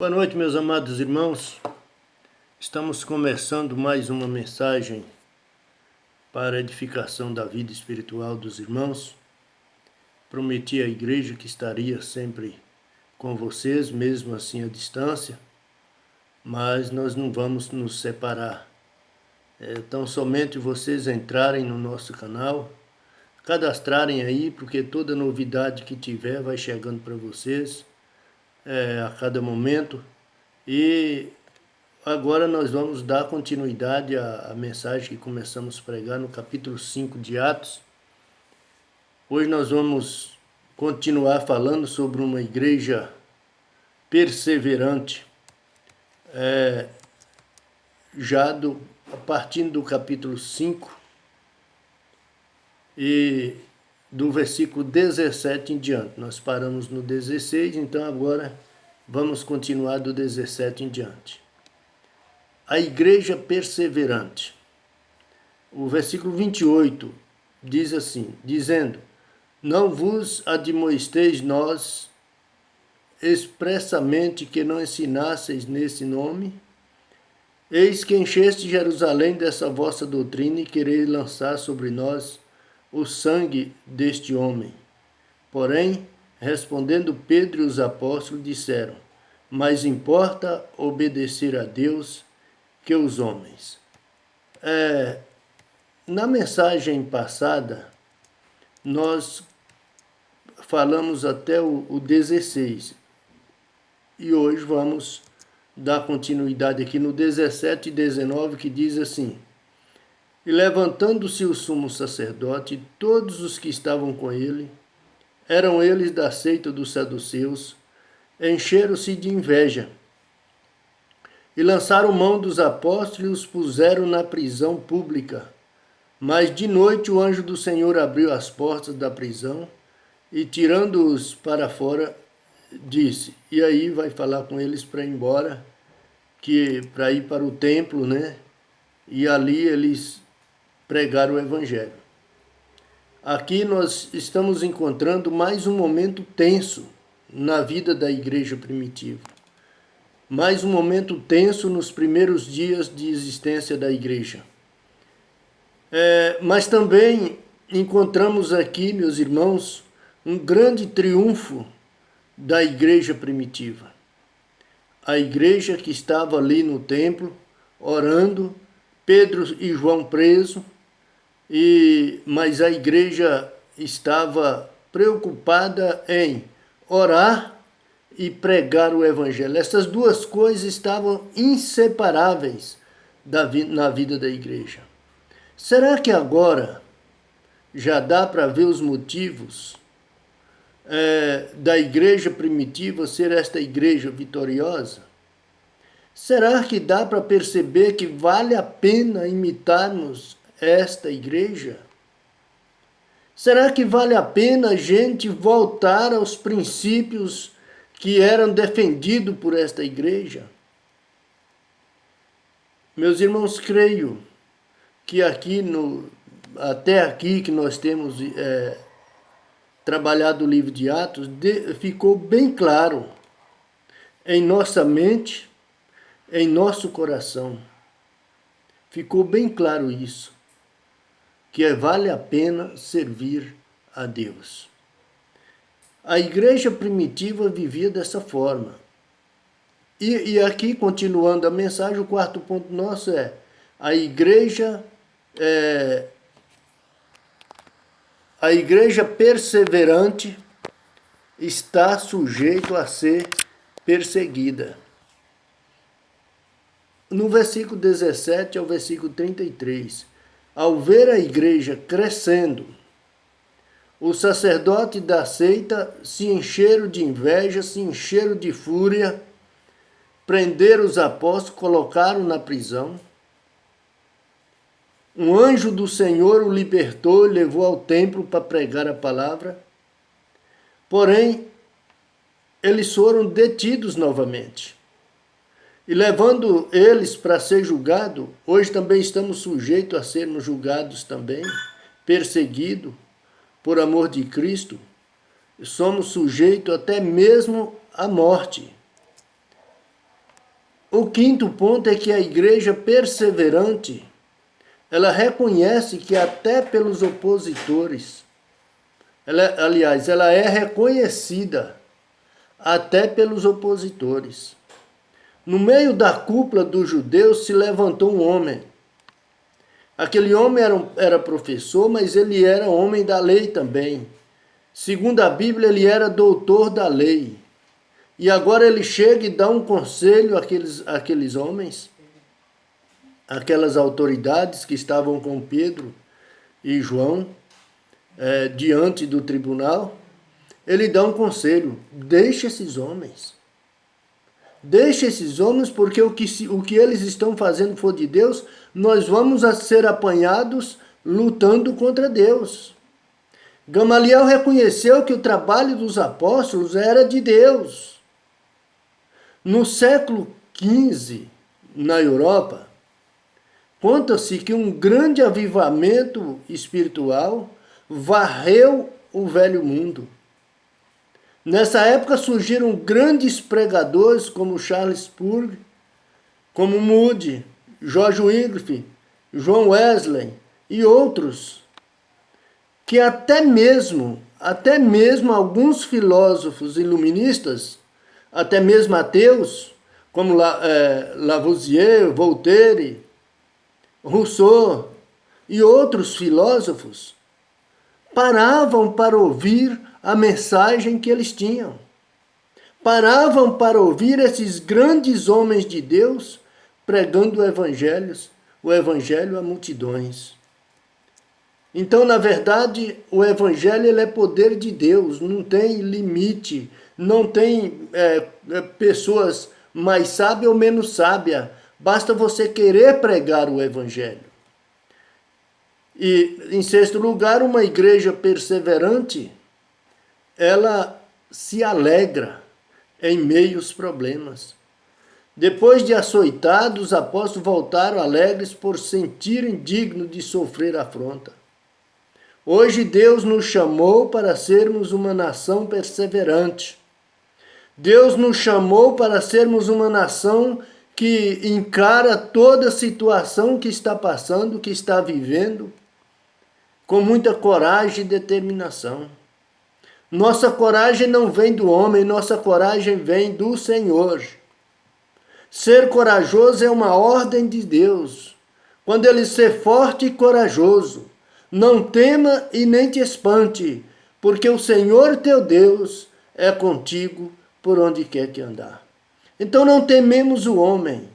Boa noite, meus amados irmãos. Estamos começando mais uma mensagem para a edificação da vida espiritual dos irmãos. Prometi à igreja que estaria sempre com vocês, mesmo assim à distância, mas nós não vamos nos separar. Então, somente vocês entrarem no nosso canal, cadastrarem aí, porque toda novidade que tiver vai chegando para vocês a cada momento. E agora nós vamos dar continuidade à mensagem que começamos a pregar no capítulo 5 de Atos. Hoje nós vamos continuar falando sobre uma igreja perseverante, partindo do capítulo 5 e do versículo 17 em diante. Nós paramos no 16, então agora vamos continuar do 17 em diante. A igreja perseverante. O versículo 28 diz assim, dizendo: Não vos admoesteis nós expressamente que não ensinasseis nesse nome? Eis que encheste Jerusalém dessa vossa doutrina e quereis lançar sobre nós o sangue deste homem. Porém, respondendo Pedro e os apóstolos, disseram: Mais importa obedecer a Deus que os homens. Na mensagem passada, nós falamos até o 16 e hoje vamos dar continuidade aqui no 17 e 19, que diz assim: E levantando-se o sumo sacerdote e todos os que estavam com ele, eram eles da seita dos saduceus, encheram-se de inveja e lançaram mão dos apóstolos e os puseram na prisão pública. Mas de noite o anjo do Senhor abriu as portas da prisão e, tirando-os para fora, disse, e aí vai falar com eles para ir embora, para ir para o templo, né? E ali eles pregaram o evangelho. Aqui nós estamos encontrando mais um momento tenso na vida da igreja primitiva. Mais um momento tenso nos primeiros dias de existência da igreja. Mas também encontramos aqui, meus irmãos, um grande triunfo da igreja primitiva. A igreja que estava ali no templo, orando, Pedro e João presos, mas a igreja estava preocupada em orar e pregar o evangelho. Essas duas coisas estavam inseparáveis na vida da igreja. Será que agora já dá para ver os motivos da igreja primitiva ser esta igreja vitoriosa? Será que dá para perceber que vale a pena imitarmos esta igreja? Será que vale a pena a gente voltar aos princípios que eram defendidos por esta igreja? Meus irmãos, creio que até aqui que nós temos trabalhado o livro de Atos, ficou bem claro em nossa mente, em nosso coração. Ficou bem claro isso, que vale a pena servir a Deus. A igreja primitiva vivia dessa forma. E aqui, continuando a mensagem, o quarto ponto nosso é: a igreja perseverante está sujeita a ser perseguida. No versículo 17 ao versículo 33, ao ver a igreja crescendo, os sacerdotes da seita se encheram de inveja, se encheram de fúria, prenderam os apóstolos, colocaram na prisão. Um anjo do Senhor o libertou e levou ao templo para pregar a palavra. Porém, eles foram detidos novamente. E levando eles para ser julgados, hoje também estamos sujeitos a sermos julgados também, perseguidos por amor de Cristo. Somos sujeitos até mesmo à morte. o quinto ponto é que a igreja perseverante, ela reconhece que até pelos opositores, ela é reconhecida até pelos opositores. No meio da cúpula dos judeus se levantou um homem. Aquele homem era professor, mas ele era homem da lei também. Segundo a Bíblia, ele era doutor da lei. E agora ele chega e dá um conselho àqueles homens, aquelas autoridades que estavam com Pedro e João diante do tribunal. Ele dá um conselho: deixa esses homens. Deixa esses homens, porque o que eles estão fazendo for de Deus, nós vamos ser apanhados lutando contra Deus. Gamaliel reconheceu que o trabalho dos apóstolos era de Deus. No século XV, na Europa, conta-se que um grande avivamento espiritual varreu o velho mundo. Nessa época surgiram grandes pregadores como Charles Spurgeon, como Moody, George Wycliffe, John Wesley e outros, que até mesmo alguns filósofos iluministas, até mesmo ateus, como Lavoisier, Voltaire, Rousseau e outros filósofos, paravam para ouvir a mensagem que eles tinham. Paravam para ouvir esses grandes homens de Deus pregando o evangelho a multidões. Então, na verdade, o evangelho ele é poder de Deus, não tem limite, não tem pessoas mais sábias ou menos sábias. Basta você querer pregar o evangelho. E, em sexto lugar, uma igreja perseverante, ela se alegra em meio aos problemas. Depois de açoitados, os apóstolos voltaram alegres por sentirem dignos de sofrer afronta. Hoje Deus nos chamou para sermos uma nação perseverante. Deus nos chamou para sermos uma nação que encara toda a situação que está passando, que está vivendo, com muita coragem e determinação. Nossa coragem não vem do homem, nossa coragem vem do Senhor. Ser corajoso é uma ordem de Deus. Quando ele ser forte e corajoso, não tema e nem te espante, porque o Senhor teu Deus é contigo por onde quer que andar. Então não tememos o homem.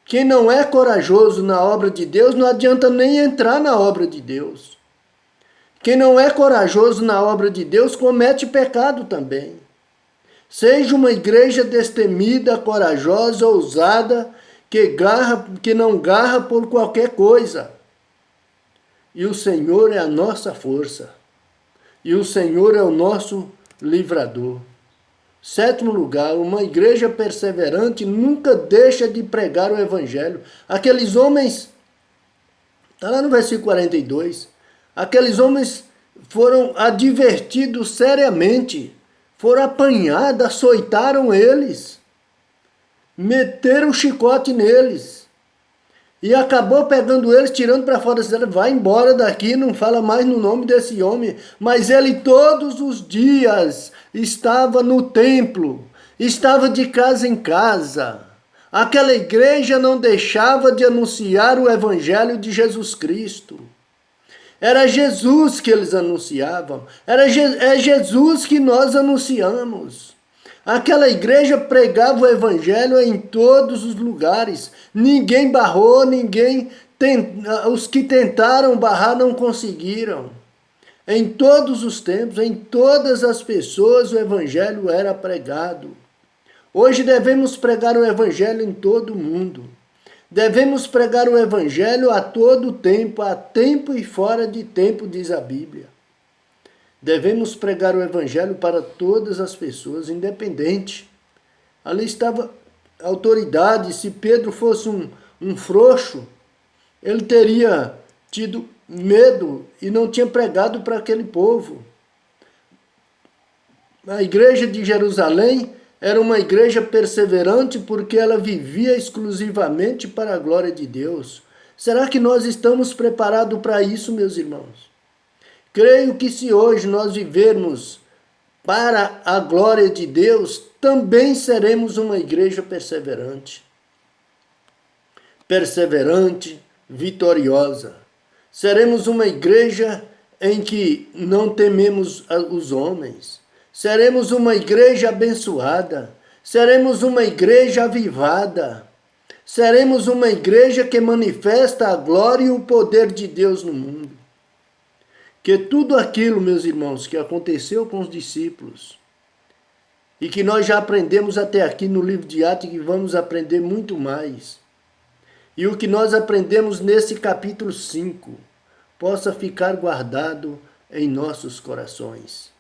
Quem não é corajoso na obra de Deus, não adianta nem entrar na obra de Deus. Quem não é corajoso na obra de Deus comete pecado também. Seja uma igreja destemida, corajosa, ousada, que não garra por qualquer coisa. E o Senhor é a nossa força. E o Senhor é o nosso livrador. Sétimo lugar, uma igreja perseverante nunca deixa de pregar o evangelho. Aqueles homens, está lá no versículo 42, aqueles homens foram advertidos seriamente, foram apanhados, açoitaram eles, meteram o chicote neles, e acabou pegando eles, tirando para fora da cidade. Vai embora daqui, não fala mais no nome desse homem. Mas ele todos os dias estava no templo, estava de casa em casa. Aquela igreja não deixava de anunciar o evangelho de Jesus Cristo. Era Jesus que eles anunciavam, é Jesus que nós anunciamos. Aquela igreja pregava o evangelho em todos os lugares. Ninguém barrou, os que tentaram barrar não conseguiram. Em todos os tempos, em todas as pessoas, o evangelho era pregado. Hoje devemos pregar o evangelho em todo o mundo. Devemos pregar o evangelho a todo tempo, a tempo e fora de tempo, diz a Bíblia. Devemos pregar o evangelho para todas as pessoas, independente. Ali estava a autoridade. Se Pedro fosse um frouxo, ele teria tido medo e não tinha pregado para aquele povo. A igreja de Jerusalém Era uma igreja perseverante porque ela vivia exclusivamente para a glória de Deus. Será que nós estamos preparados para isso, meus irmãos? Creio que se hoje nós vivermos para a glória de Deus, também seremos uma igreja perseverante. Perseverante, vitoriosa. Seremos uma igreja em que não tememos os homens. Seremos uma igreja abençoada. Seremos uma igreja avivada. Seremos uma igreja que manifesta a glória e o poder de Deus no mundo. Que tudo aquilo, meus irmãos, que aconteceu com os discípulos e que nós já aprendemos até aqui no livro de Atos e que vamos aprender muito mais, e o que nós aprendemos nesse capítulo 5, possa ficar guardado em nossos corações.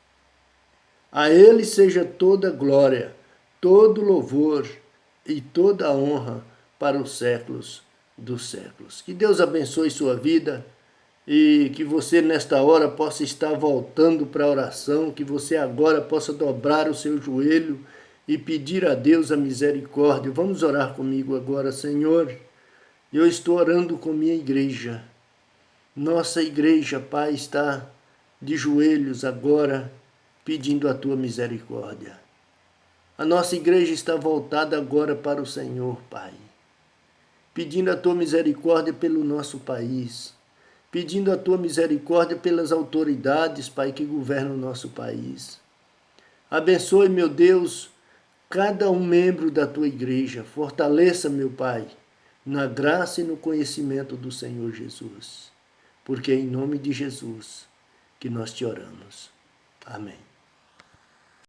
A Ele seja toda glória, todo louvor e toda honra para os séculos dos séculos. Que Deus abençoe sua vida e que você nesta hora possa estar voltando para a oração, que você agora possa dobrar o seu joelho e pedir a Deus a misericórdia. Vamos orar comigo agora. Senhor, eu estou orando com minha igreja. Nossa igreja, Pai, está de joelhos agora pedindo a tua misericórdia. A nossa igreja está voltada agora para o Senhor, Pai, pedindo a tua misericórdia pelo nosso país, pedindo a tua misericórdia pelas autoridades, Pai, que governam o nosso país. Abençoe, meu Deus, cada um membro da tua igreja. Fortaleça, meu Pai, na graça e no conhecimento do Senhor Jesus. Porque é em nome de Jesus que nós te oramos. Amém.